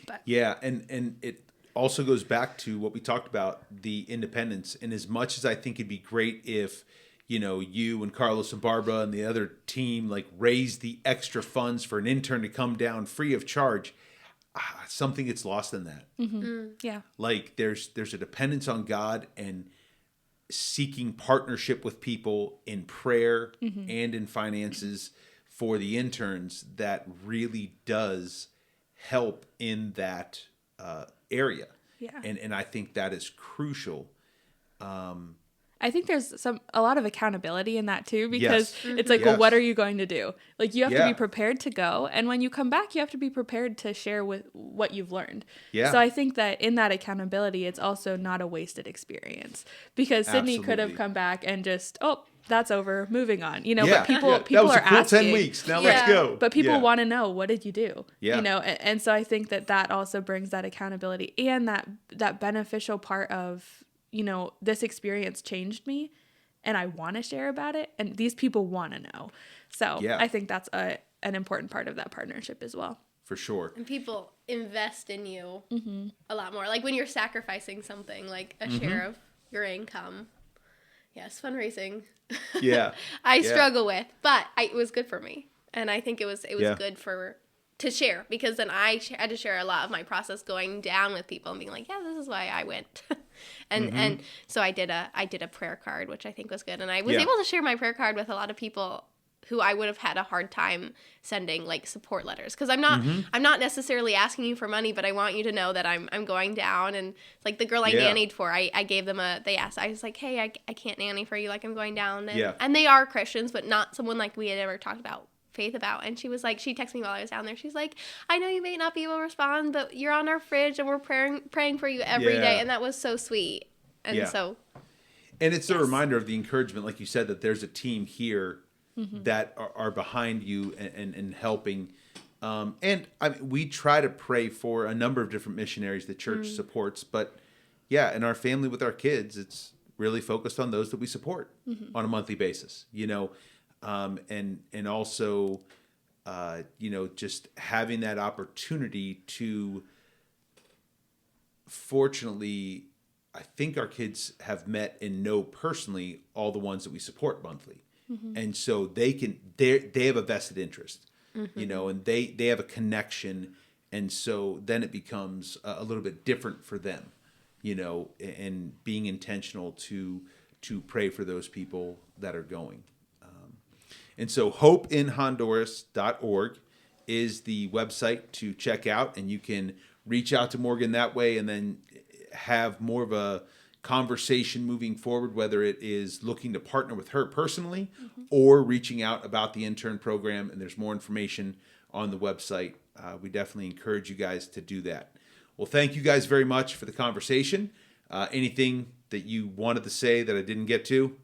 Speaker 2: But
Speaker 1: and it also goes back to what we talked about, the independence. And as much as I think it'd be great if, you and Carlos and Barbara and the other team raise the extra funds for an intern to come down free of charge, something gets lost in that.
Speaker 2: Yeah.
Speaker 1: There's a dependence on God and seeking partnership with people in prayer and in finances for the interns that really does help in that area.
Speaker 2: Yeah.
Speaker 1: And I think that is crucial.
Speaker 2: I think there's a lot of accountability in that too, because it's like,
Speaker 1: Yes.
Speaker 2: well, what are you going to do? You have to
Speaker 1: Yeah.
Speaker 2: be prepared to go. And when you come back, you have to be prepared to share with what you've learned.
Speaker 1: Yeah.
Speaker 2: So I think that in that accountability, it's also not a wasted experience, because Sydney could have
Speaker 1: Absolutely.
Speaker 2: come back and just, that's over, moving on,
Speaker 1: Yeah.
Speaker 2: but people
Speaker 1: That was
Speaker 2: are
Speaker 1: a cool
Speaker 2: asking.
Speaker 1: 10 weeks. Now let's go.
Speaker 2: But people
Speaker 1: Yeah.
Speaker 2: want to know, what did you do?
Speaker 1: Yeah.
Speaker 2: And so I think that also brings that accountability and that beneficial part of, this experience changed me and I want to share about it. And these people want to know. So I think that's an important part of that partnership as well.
Speaker 1: For sure.
Speaker 3: And people invest in you a lot more. Like when you're sacrificing something, like a share of your income. Yes, fundraising.
Speaker 1: Yeah.
Speaker 3: I struggle with, but it was good for me. And I think it was good to share, because then I had to share a lot of my process going down with people and being like, this is why I went. and so I did a prayer card, which I think was good. And I was able to share my prayer card with a lot of people who I would have had a hard time sending support letters. Cause I'm not necessarily asking you for money, but I want you to know that I'm going down. And it's like the girl I nannied for, I gave them they asked, I was like, hey, I can't nanny for you. I'm going down. And they are Christians, but not someone we had ever talked about faith about. And she was like, she texted me while I was down there. She's like, I know you may not be able to respond, but you're on our fridge and we're praying for you every day. And that was so sweet. And
Speaker 1: and it's a reminder of the encouragement, like you said, that there's a team here that are behind you and helping. And we try to pray for a number of different missionaries the church supports, but in our family with our kids, it's really focused on those that we support on a monthly basis, and also, just having that opportunity to, fortunately, I think our kids have met and know personally all the ones that we support monthly. And so they have a vested interest, and they have a connection. And so then it becomes a little bit different for them, and being intentional to pray for those people that are going. And so hopeinhonduras.org is the website to check out, and you can reach out to Morgan that way and then have more of a conversation moving forward, whether it is looking to partner with her personally or reaching out about the intern program. And there's more information on the website. We definitely encourage you guys to do that. Well, thank you guys very much for the conversation. Anything that you wanted to say that I didn't get to?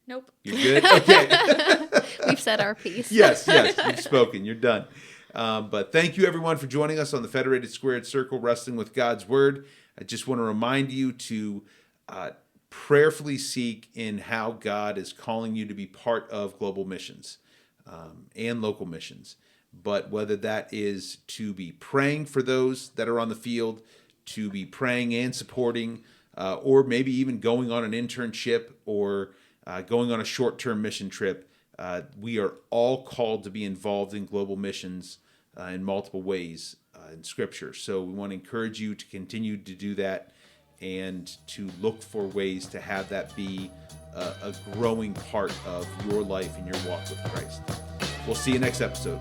Speaker 2: Nope.
Speaker 1: You're good? Okay.
Speaker 3: We've said our piece.
Speaker 1: Yes, you've spoken. You're done. But thank you, everyone, for joining us on the Federated Squared Circle, Wrestling with God's Word. I just want to remind you to prayerfully seek in how God is calling you to be part of global missions and local missions. But whether that is to be praying for those that are on the field, to be praying and supporting, or maybe even going on an internship or going on a short-term mission trip, we are all called to be involved in global missions in multiple ways in Scripture. So we want to encourage you to continue to do that and to look for ways to have that be a growing part of your life and your walk with Christ. We'll see you next episode.